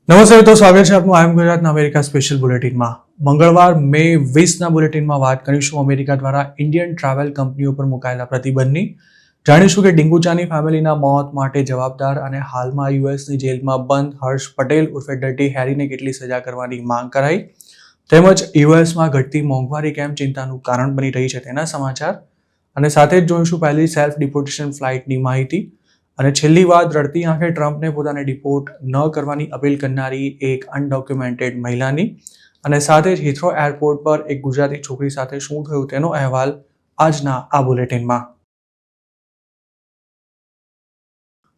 નમસ્તે તો સ્વાગત છે આપનું આઈ એમ ગુજરાતના અમેરિકા સ્પેશિયલ બુલેટિનમાં. મંગળવાર મે 20ના બુલેટિનમાં વાત કરીશું અમેરિકા દ્વારા ઇન્ડિયન ટ્રાવેલ કંપનીઓ પર મુકાયેલા પ્રતિબંધની. જાણીશું કે ડીંગુચાની ફેમિલીના મોત માટે જવાબદાર અને હાલમાં યુએસની જેલમાં બંધ હર્ષ પટેલ ઉર્ફે ડર્ટી હેરીને કેટલી સજા કરવાની માંગ કરાઈ, તેમજ યુએસમાં ઘટતી મોંઘવારી કેમ ચિંતાનું કારણ બની રહી છે તેના સમાચાર, અને સાથે જ જોઈશું પહેલી સેલ્ફ ડિપોર્ટેશન ફ્લાઇટની માહિતી. અને છેલ્લી વાત, રડતી આંખે ટ્રમ્પને પોતાને ડિપોર્ટ ન કરવાની અપીલ કરનારી એક અનડોક્યુમેન્ટેડ મહિલાની, અને સાથે જ હિથ્રો એરપોર્ટ પર એક ગુજરાતી છોકરી સાથે શું થયું તેનો અહેવાલ આજના આ બુલેટિનમાં.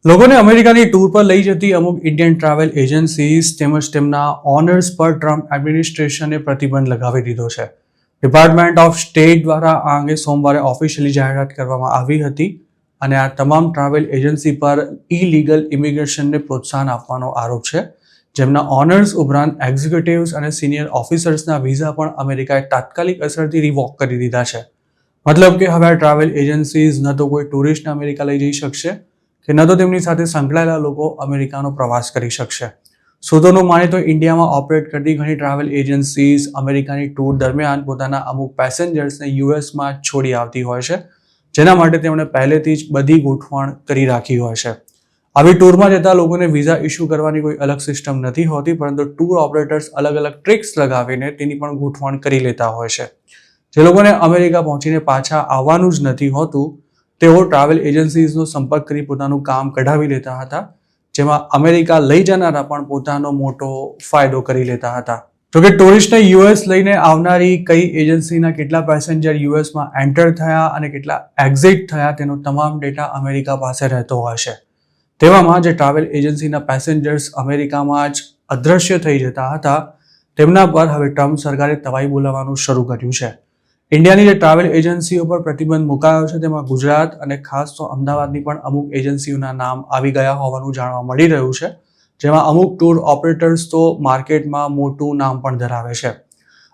લોકોને અમેરિકાની ટૂર પર લઈ જતી અમુક ઇન્ડિયન ટ્રાવેલ એજન્સીઝ તેમજ તેમના ઓનર્સ પર ટ્રમ્પ એડમિનિસ્ટ્રેશને પ્રતિબંધ લગાવી દીધો છે. ડિપાર્ટમેન્ટ ઓફ સ્ટેટ દ્વારા આ અંગે સોમવારે ઓફિશિયલી જાહેરાત કરવામાં આવી હતી, અને આ તમામ ટ્રાવેલ એજન્સી પર ઇલીગલ ઇમિગ્રેશનને પ્રોત્સાહન આપવાનો આરોપ છે, જેમના ઓનર્સ ઉપરાંત એક્ઝિક્યુટિવ્સ અને સિનિયર ઓફિસર્સના વિઝા પણ અમેરિકાએ તાત્કાલિક અસરથી રિવોક કરી દીધા છે. મતલબ કે હવે આ ટ્રાવેલ એજન્સીઝ ન તો કોઈ ટુરિસ્ટને અમેરિકા લઈ જઈ શકશે કે ન તો તેમની સાથે સંકળાયેલા લોકો અમેરિકાનો પ્રવાસ કરી શકશે. સૂત્રોનું માને તો ઇન્ડિયામાં ઓપરેટ કરતી ઘણી ટ્રાવેલ એજન્સીઝ અમેરિકાની ટૂર દરમિયાન પોતાના અમુક પેસેન્જર્સને યુએસમાં છોડી આવતી હોય છે, જેના માટે તેમણે પહેલેથી જ બધી ગોઠવણ કરી રાખી હોય છે. આવી ટૂરમાં જતા લોકોને વિઝા ઇસ્યુ કરવાની કોઈ અલગ સિસ્ટમ નથી હોતી, પરંતુ ટૂર ઓપરેટર્સ અલગ અલગ ટ્રિક્સ લગાવીને તેની પણ ગોઠવણ કરી લેતા હોય છે. જે લોકોને અમેરિકા પહોંચીને પાછા આવવાનું જ નથી હોતું, તેઓ ટ્રાવેલ એજન્સીઝનો સંપર્ક કરી પોતાનું કામ કઢાવી લેતા હતા, જેમાં અમેરિકા લઈ જનારા પણ પોતાનો મોટો ફાયદો કરી લેતા હતા. જોકે ટુરિસ્ટને યુએસ લઈને આવનારી કઈ એજન્સીના કેટલા પેસેન્જર યુએસમાં એન્ટર થયા અને કેટલા એક્ઝિટ થયા તેનો તમામ ડેટા અમેરિકા પાસે રહેતો હોય છે. તેવામાં જે ટ્રાવેલ એજન્સીના પેસેન્જર્સ અમેરિકામાં જ અદ્રશ્ય થઈ જતા હતા, તેમના પર હવે ટ્રમ્પ સરકારે તવાઈ બોલાવવાનું શરૂ કર્યું છે. ઇન્ડિયાની જે ટ્રાવેલ એજન્સીઓ પર પ્રતિબંધ મુકાયો છે તેમાં ગુજરાત અને ખાસ તો અમદાવાદની પણ અમુક એજન્સીઓના નામ આવી ગયા હોવાનું જાણવા મળી રહ્યું છે, જેમાં અમુક ટૂર ઓપરેટર્સ તો માર્કેટમાં મોટું નામ પણ ધરાવે છે.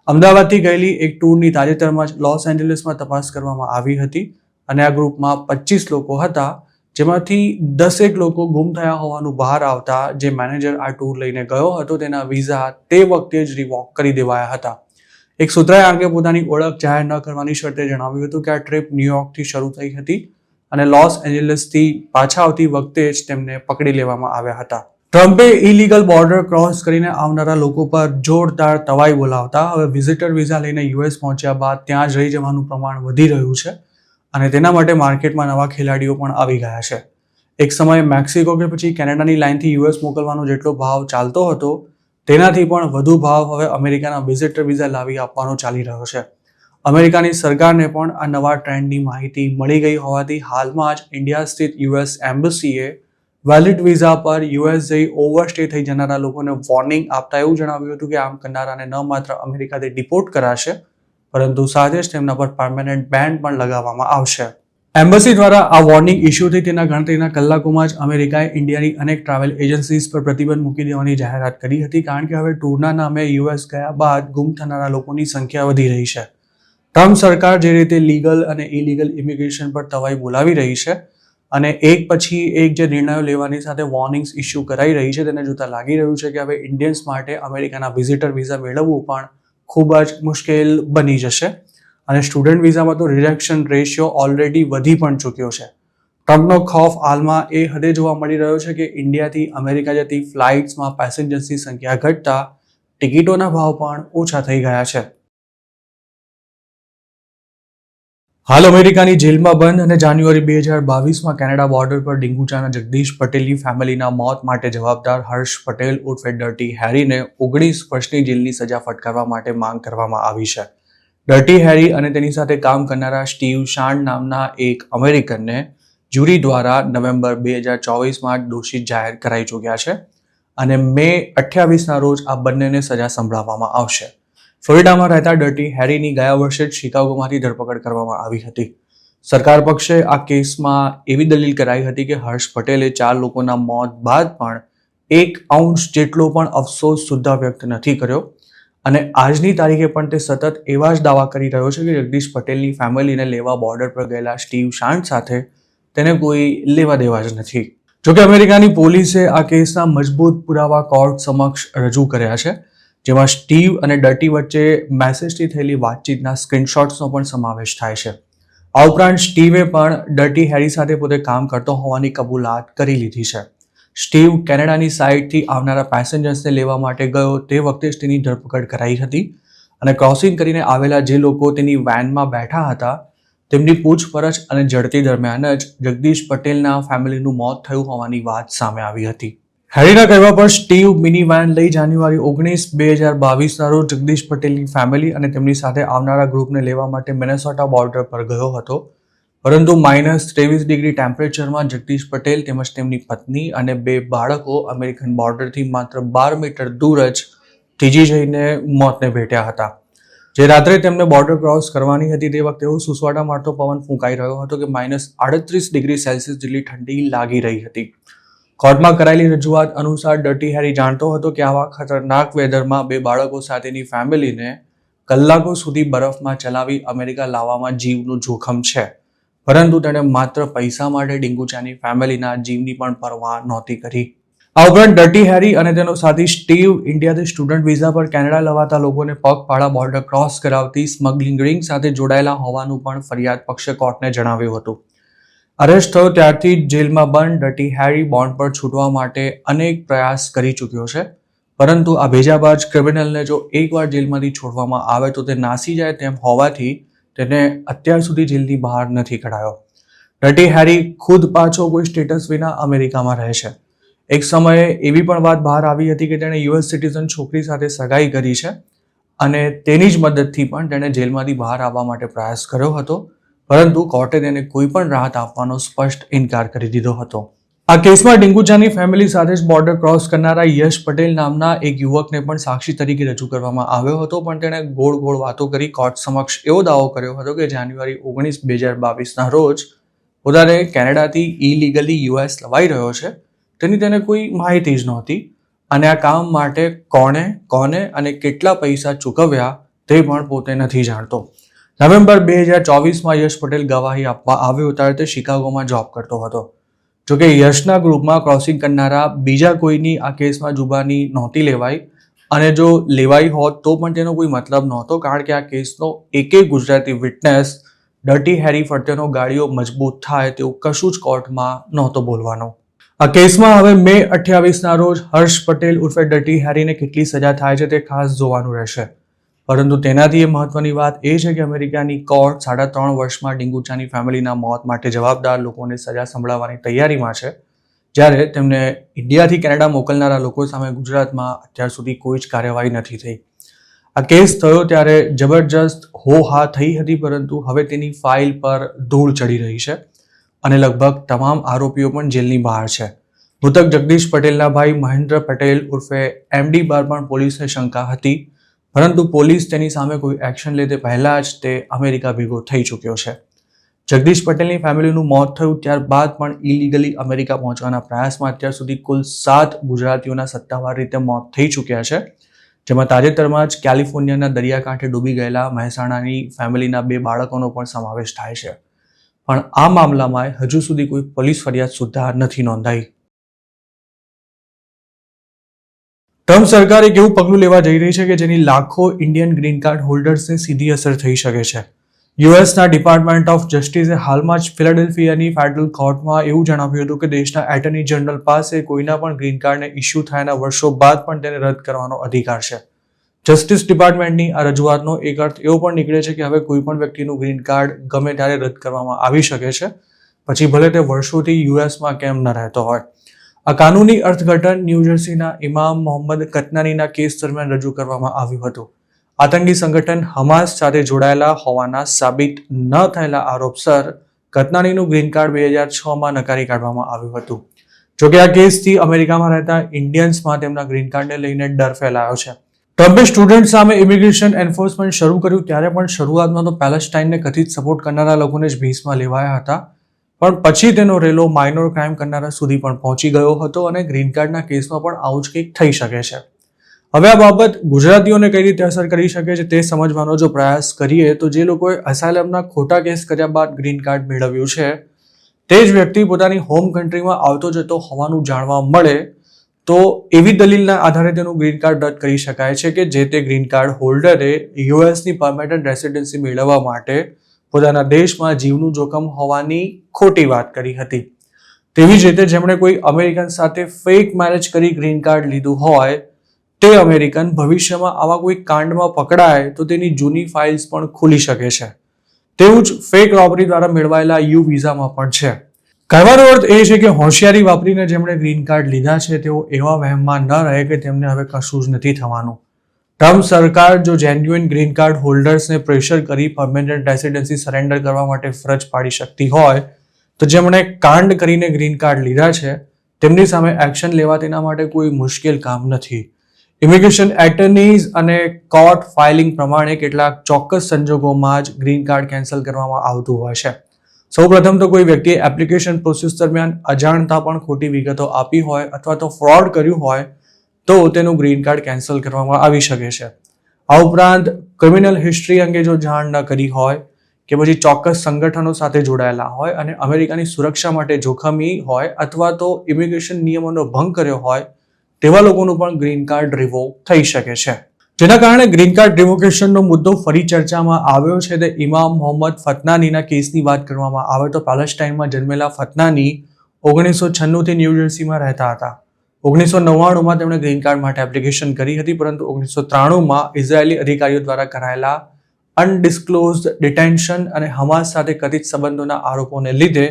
અમદાવાદથી ગયેલી એક ટૂરની તાજેતરમાં જ લોસ એન્જલસમાં તપાસ કરવામાં આવી હતી, અને આ ગ્રુપમાં 25 લોકો હતા, જેમાંથી 10 લોકો ગુમ થયા હોવાનું બહાર આવતા જે મેનેજર આ ટૂર લઈને ગયો હતો તેના વિઝા તે વખતે જ રિવોક કરી દેવાયા હતા. એક સૂત્રએ આગે પોતાની ઓળખ જાહેર ન કરવાની શરતે જણાવ્યું હતું કે આ ટ્રીપ ન્યુયોર્કથી શરૂ થઈ હતી અને લોસ એન્જલસથી પાછા આવતી વખતે જ તેમને પકડી લેવામાં આવ્યા હતા. ટ્રમ્પે ઇલીગલ બોર્ડર ક્રોસ કરીને આવનારા લોકો પર જોરદાર તવાઈ બોલાવતા હવે વિઝિટર વિઝા લઈને યુએસ પહોંચ્યા બાદ ત્યાં જ રહી જવાનું પ્રમાણ વધી રહ્યું છે, અને તેના માટે માર્કેટમાં નવા ખેલાડીઓ પણ આવી ગયા છે. એક સમયે મેક્સિકો કે પછી કેનેડાની લાઇનથી યુએસ મોકલવાનો જેટલો ભાવ ચાલતો હતો, તેનાથી પણ વધુ ભાવ હવે અમેરિકાના વિઝિટર વિઝા લાવી આપવાનો ચાલી રહ્યો છે. અમેરિકાની સરકારને પણ આ નવા ટ્રેન્ડની માહિતી મળી ગઈ હોવાથી હાલમાં જ ઇન્ડિયા સ્થિત યુએસ એમ્બસીએ વેલિડ વિઝા પર યુએસ જઈ ઓવરસ્ટે થઈ જનારા લોકોને વોર્નિંગ આપતા એવું જણાવ્યું હતું કે આમ કરનારાને ન માત્ર અમેરિકાથી ડિપોર્ટ કરાશે, પરંતુ સાથે જ તેમના પર પરમેનન્ટ બેન પણ લગાવવામાં આવશે. એમ્બસી દ્વારા આ વોર્નિંગ ઇસ્યુ થઈ તેના ગણતરીના કલાકોમાં જ અમેરિકાએ ઇન્ડિયાની અનેક ટ્રાવેલ એજન્સીઝ પર પ્રતિબંધ મૂકી દેવાની જાહેરાત કરી હતી, કારણ કે હવે ટૂરના નામે યુએસ ગયા બાદ ગુમ થનારા લોકોની સંખ્યા વધી રહી છે. ટ્રમ્પ સરકાર જે રીતે લીગલ અને ઇલીગલ ઇમિગ્રેશન પર તવાઈ બોલાવી રહી છે અને એક પછી એક જે નિર્ણયો લેવાની સાથે વોર્નિંગ્સ ઇસ્યુ કરાઈ રહી છે, તેને જોતા લાગી રહ્યું છે કે હવે ઇન્ડિયન્સ માટે અમેરિકાના વિઝિટર વિઝા મેળવવું પણ ખૂબ જ મુશ્કેલ બની જશે, અને સ્ટુડન્ટ વિઝામાં તો રિજેક્શન રેશિયો ઓલરેડી વધી પણ ચૂક્યો છે. ટ્રમ્પનો ખૌફ હાલમાં એ હદે જોવા મળી રહ્યો છે કે ઇન્ડિયાથી અમેરિકા જતી ફ્લાઇટ્સમાં પેસેન્જર્સની સંખ્યા ઘટતા ટિકિટોના ભાવ પણ ઓછા થઈ ગયા છે. હાલ અમેરિકાની જેલમાં બંધ અને જાન્યુઆરી 2022માં કેનેડા બોર્ડર પર ડીંગુચાના જગદીશ પટેલની ફેમિલીના મોત માટે જવાબદાર હર્ષ પટેલ ઉર્ફે ડર્ટી હેરીને 19 વર્ષની જેલની સજા ફટકારવા માટે માંગ કરવામાં આવી છે. ડર્ટી હેરી અને તેની સાથે કામ કરનારા સ્ટીવ શાંડ નામના એક અમેરિકનને જ્યુરી દ્વારા નવેમ્બર 2024માં દોષિત જાહેર કરાઈ ચૂક્યા છે, અને મે 28ના રોજ આ બંનેને સજા સંભળાવવામાં આવશે. ફ્લોરિડામાં રહેતા ડર્ટી હેરીની ગયા વર્ષે જ શિકાગોમાંથી ધરપકડ કરવામાં આવી હતી. સરકાર પક્ષે આ કેસમાં એવી દલીલ કરાઈ હતી કે હર્ષ પટેલે 4 લોકોના મોત બાદ પણ 1 અંશ જેટલો પણ અફસોસ સુદ્ધા વ્યક્ત નથી કર્યો, અને આજની તારીખે પણ તે સતત એવા જ દાવા કરી રહ્યો છે કે જગદીશ પટેલની ફેમિલીને લેવા બોર્ડર પર ગયેલા સ્ટીવ શાંડ સાથે તેને કોઈ લેવા દેવા જ નથી. જોકે અમેરિકાની પોલીસે આ કેસના મજબૂત પુરાવા કોર્ટ સમક્ષ રજૂ કર્યા છે, જેમાં સ્ટીવ અને ડર્ટી વચ્ચે મેસેજથી થયેલી વાતચીતના સ્ક્રીનશોટ્સનો પણ સમાવેશ થાય છે. આ ઉપરાંત સ્ટીવે પણ ડર્ટી હેરી સાથે પોતે કામ કરતો હોવાની કબૂલાત કરી લીધી છે. સ્ટીવ કેનેડાની સાઇડથી આવનારા પેસેન્જર્સને લેવા માટે ગયો તે વખતે જ તેની ધરપકડ કરાઈ હતી અને ક્રોસિંગ કરીને આવેલા જે લોકો તેની વેનમાં બેઠા હતા તેમની પૂછપરછ અને ઝડપી દરમિયાન જ જગદીશ પટેલના ફેમિલીનું મોત થયું હોવાની વાત સામે આવી હતી. હેરીના કહેવા પર સ્ટીવ મિની વેન લઈ જાન્યુઆરી 19, 2022ના રોજ જગદીશ પટેલની ફેમિલી અને તેમની સાથે આવનારા ગ્રુપને લેવા માટે મિનેસોટા બોર્ડર પર ગયો હતો, પરંતુ -23 ટેમ્પરેચરમાં જગદીશ પટેલ તેમજ તેમની પત્ની અને 2 બાળકો અમેરિકન બોર્ડરથી માત્ર 12 મીટર દૂર જ ત્રીજી જઈને મોતને ભેટ્યા હતા. જે રાત્રે તેમને બોર્ડર ક્રોસ કરવાની હતી તે વખતે એવો સુસવાટા મારતો પવન ફૂંકાઈ રહ્યો હતો કે -38°C જેટલી ઠંડી લાગી રહી હતી. કોર્ટમાં કરાયેલી રજૂઆત અનુસાર ડર્ટી હેરી જાણતો હતો કે આવા ખતરનાક વેધરમાં 2 બાળકો સાથેની ફેમિલીને કલાકો સુધી બરફમાં ચલાવી અમેરિકા લાવવામાં જીવનું જોખમ છે, પરંતુ તેણે માત્ર પૈસા માટે ડિંગુચાની ફેમિલીના જીવની પણ પરવા નહોતી કરી. આ ઉપરાંત ડર્ટી હેરી અને તેનો સાથી સ્ટીવ ઇન્ડિયાથી સ્ટુડન્ટ વિઝા પર કેનેડા લવાતા લોકોને પગપાળા બોર્ડર ક્રોસ કરાવતી સ્મગલિંગ રિંગ સાથે જોડાયેલા હોવાનું પણ ફરિયાદ પક્ષે કોર્ટને જણાવ્યું હતું. અરેસ્ટ થયો ત્યારથી જેલમાં બંધ ડર્ટી હેરી બોન્ડ પર છૂટવા માટે અનેક પ્રયાસ કરી ચૂક્યો છે, પરંતુ આ ભેજાબાજ ક્રિમિનલને જો એકવાર જેલમાંથી છોડવામાં આવે તો તે નાસી જાય તેમ હોવાથી તેને અત્યાર સુધી જેલની બહાર નથી કઢાયો. ડર્ટી હેરી ખુદ પાછો કોઈ સ્ટેટસ વિના અમેરિકામાં રહે છે. એક સમયે એવી પણ વાત બહાર આવી હતી કે તેણે યુએસ સિટીઝન છોકરી સાથે સગાઈ કરી છે અને તેની જ મદદથી પણ તેણે જેલમાંથી બહાર આવવા માટે પ્રયાસ કર્યો હતો, પરંતુ કોર્ટે તેને કોઈ પણ રાહત આપવાનો સ્પષ્ટ ઇનકાર કરી દીધો હતો. આ કેસમાં ડિંગુચાની ફેમિલી સાથે જ બોર્ડર ક્રોસ કરનારા યશ પટેલ નામના એક યુવકને પણ સાક્ષી તરીકે રજૂ કરવામાં આવ્યો હતો, પણ તેણે ગોળ ગોળ વાતો કરી કોર્ટ સમક્ષ એવો દાવો કર્યો હતો કે જાન્યુઆરી 19, 2022ના રોજ પોતાને કેનેડાથી ઇલીગલી યુએસ લવાઈ રહ્યો છે તેની તેને કોઈ માહિતી જ નહોતી અને આ કામ માટે કોને અને કેટલા પૈસા ચૂકવ્યા તે પણ પોતે નથી જાણતો. નવેમ્બર 2024માં યશ પટેલ ગવાહી આપવા આવ્યો ત્યારે તે શિકાગોમાં જોબ કરતો હતો. જોકે યશના ગ્રુપમાં ક્રોસિંગ કરનારા બીજા કોઈની આ કેસમાં જુબાની નહોતી લેવાઈ અને જો લેવાઈ હોત તો પણ તેનો કોઈ મતલબ નહોતો, કારણ કે આ કેસનો એકેય ગુજરાતી વિટનેસ ડર્ટી હેરી ફરતેનો ગાડીઓ મજબૂત થાય તેવું કશું જ કોર્ટમાં નહોતો બોલવાનો. આ કેસમાં હવે મે 28ના રોજ હર્ષ પટેલ ઉર્ફે ડર્ટી હેરીને કેટલી સજા થાય છે તે ખાસ જોવાનું રહેશે, પરંતુ તેનાથી એ મહત્વની વાત એ છે કે અમેરિકાની કોર્ટ 3.5 વર્ષમાં ડિંગુચાની ફેમિલીના મોત માટે જવાબદાર લોકોને સજા સંભળાવવાની તૈયારીમાં છે, જ્યારે તેમને ઇન્ડિયાથી કેનેડા મોકલનારા લોકો સામે ગુજરાતમાં અત્યાર સુધી કોઈ જ કાર્યવાહી નથી થઈ. આ કેસ થયો ત્યારે જબરજસ્ત હો-હા થઈ હતી, પરંતુ હવે તેની ફાઇલ પર ધૂળ ચડી રહી છે અને લગભગ તમામ આરોપીઓ પણ જેલની બહાર છે. મૃતક જગદીશ પટેલના ભાઈ મહેન્દ્ર પટેલ ઉર્ફે MD પર પણ પોલીસને શંકા હતી, પરંતુ પોલીસ તેની સામે કોઈ એક્શન લે તે પહેલા જ તે અમેરિકા ભેગો થઈ ચૂક્યો છે. જગદીશ પટેલની ફેમિલીનું મોત થયું ત્યારબાદ પણ ઇલીગલી અમેરિકા પહોંચવાના પ્રયાસમાં અત્યાર સુધી કુલ 7 ગુજરાતીઓના સત્તાવાર રીતે મોત થઈ ચૂક્યા છે, જેમાં તાજેતરમાં જ કેલિફોર્નિયાના દરિયાકાંઠે ડૂબી ગયેલા મહેસાણાની ફેમિલીના 2 બાળકોનો પણ સમાવેશ થાય છે. પણ આ મામલામાં હજુ સુધી કોઈ પોલીસ ફરિયાદ સુદ્ધા નથી નોંધાઈ. ટ્રમ્પ સરકાર એક એવું પગલું લેવા જઈ રહી છે કે જેની લાખો ઇન્ડિયન ગ્રીન કાર્ડ હોલ્ડર્સને સીધી અસર થઈ શકે છે. યુએસના ડિપાર્ટમેન્ટ ઓફ જસ્ટિસે હાલમાં જ ફિલાડેલ્ફિયાની ફેડરલ કોર્ટમાં એવું જણાવ્યું હતું કે દેશના એટર્ની જનરલ પાસે કોઈના પણ ગ્રીન કાર્ડને ઇસ્યુ થયાના વર્ષો બાદ પણ તેને રદ કરવાનો અધિકાર છે. જસ્ટિસ ડિપાર્ટમેન્ટની આ રજૂઆતનો એક અર્થ એવો પણ નીકળે છે કે હવે કોઈ પણ વ્યક્તિનું ગ્રીન કાર્ડ ગમે ત્યારે રદ કરવામાં આવી શકે છે, પછી ભલે તે વર્ષોથી યુએસમાં કેમ ન રહેતો હોય. આ કાનૂની અર્થઘટન ન્યૂજર્સીના ઇમામ મોહમ્મદ કતનાનીના કેસ દરમિયાન રજૂ કરવામાં આવ્યું હતું. આતંકી સંગઠન હમાસ સાથે જોડાયેલા હોવાના સાબિત ન થયેલા આરોપસર કતનાનીનું ગ્રીન કાર્ડ 2006માં નકારી કાઢવામાં આવ્યું હતું. જોકે આ કેસથી અમેરિકામાં રહેતા ઇન્ડિયન્સમાં તેમના ગ્રીન કાર્ડને લઈને ડર ફેલાયો છે. ટ્રમ્પે સ્ટુડન્ટ સામે ઇમિગ્રેશન એન્ફોર્સમેન્ટ શરૂ કર્યું ત્યારે પણ શરૂઆતમાં તો પેલેસ્ટાઇનને કથિત સપોર્ટ કરનારા લોકોને જ ભીસમાં લેવાયા હતા, પણ પછી તેનો રેલો માઇનોર ક્રાઇમ કરનારા સુધી પણ પહોંચી ગયો હતો અને ગ્રીન કાર્ડના કેસમાં પણ આવું જ કંઈક થઈ શકે છે. હવે આ બાબત ગુજરાતીઓને કઈ રીતે અસર કરી શકે છે તે સમજવાનો જો પ્રયાસ કરીએ તો જે લોકોએ અસાયલમના ખોટા કેસ કર્યા બાદ ગ્રીન કાર્ડ મેળવ્યું છે તે જ વ્યક્તિ પોતાની હોમ કન્ટ્રીમાં આવતો જતો હોવાનું જાણવા મળે તો એવી દલીલના આધારે તેનું ગ્રીન કાર્ડ રદ કરી શકાય છે કે જે તે ગ્રીન કાર્ડ હોલ્ડરે યુએસની પરમેનન્ટ રેસિડેન્સી મેળવવા માટે પોતાના દેશમાં જીવનું જોખમ હોવાની ખોટી વાત કરી હતી. તેવી જ રીતે જેમણે કોઈ અમેરિકન સાથે ફેક મેરેજ કરી ગ્રીન કાર્ડ લીધું હોય તે અમેરિકન ભવિષ્યમાં આવા કોઈ કાંડમાં પકડાય તો તેની જૂની ફાઇલ્સ પણ ખુલી શકે છે. તેવું જ ફેક રોબરી દ્વારા મેળવાયેલા યુ વિઝામાં પણ છે. કહેવાનો અર્થ એ છે કે હોશિયારી વાપરીને જેમણે ગ્રીન કાર્ડ લીધા છે તેઓ એવા વહેમમાં ન રહે કે તેમને હવે કશું જ નથી થવાનું. ટ્રમ્પ સરકાર જો જેન્યુઇન ગ્રીન કાર્ડ હોલ્ડર્સને પ્રેશર કરી પરમેનન્ટ રેસિડેન્સી સરેન્ડર કરવા માટે ફરજ પાડી શકતી હોય તો જેમણે કાંડ કરીને ગ્રીન કાર્ડ લીધા છે તેમની સામે એક્શન લેવા તેના માટે કોઈ મુશ્કેલ કામ નથી. ઇમિગ્રેશન એટર્નીઝ અને કોર્ટ ફાઇલિંગ પ્રમાણે કેટલાક ચોક્કસ સંજોગોમાં જ ગ્રીન કાર્ડ કેન્સલ કરવામાં આવતું હોય છે. સૌપ્રથમ તો કોઈ વ્યક્તિએ એપ્લિકેશન પ્રોસેસ દરમિયાન અજાણતા પણ ખોટી વિગતો આપી હોય અથવા તો ફ્રોડ કર્યું હોય તો તેનું ગ્રીન કાર્ડ કેન્સલ કરવામાં આવી શકે છે. આ ઉપરાંત ક્રિમિનલ હિસ્ટ્રી અંગે જો જાણ ન કરી હોય કે પછી ચોક્કસ સંગઠનો સાથે જોડાયેલા હોય અને અમેરિકાની સુરક્ષા માટે જોખમી હોય અથવા તો ઇમિગ્રેશન નિયમોનો ભંગ કર્યો હોય તેવા લોકોનું પણ ગ્રીન કાર્ડ રિવોક થઈ શકે છે. જેના કારણે ગ્રીન કાર્ડ રિવોકેશનનો મુદ્દો ફરી ચર્ચામાં આવ્યો છે. તે ઇમામ મોહમ્મદ ફતનાનીના કેસની વાત કરવામાં આવે તો પેલેસ્ટાઇનમાં જન્મેલા ફતનાની 1996થી ન્યૂ જર્સીમાં રહેતા હતા. 1999માં તેમણે ગ્રીન કાર્ડ માટે એપ્લિકેશન કરી હતી પરંતુ 1993માં ઇઝરાયેલી અધિકારીઓ દ્વારા કરાયેલા અનડિસ્ક્લોઝડ ડિટેન્શન અને હમાસ સાથે કથિત સંબંધોના આરોપોને લીધે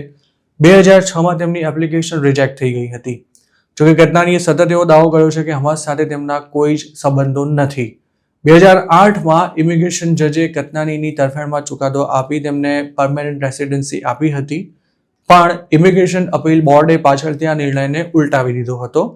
2006માં તેમની એપ્લિકેશન રિજેક્ટ થઈ ગઈ હતી. જોકે કતનાનીએ સતત એવો દાવો કર્યો છે કે હમાસ સાથે તેમના કોઈ જ સંબંધો નથી. 2008માં ઇમિગ્રેશન જજે કતનાનીની તરફેણમાં ચુકાદો આપી તેમને પરમેનન્ટ રેસિડેન્સી આપી હતી પણ ઇમિગ્રેશન અપીલ બોર્ડે પાછળથી આ નિર્ણયને ઉલટાવી દીધો હતો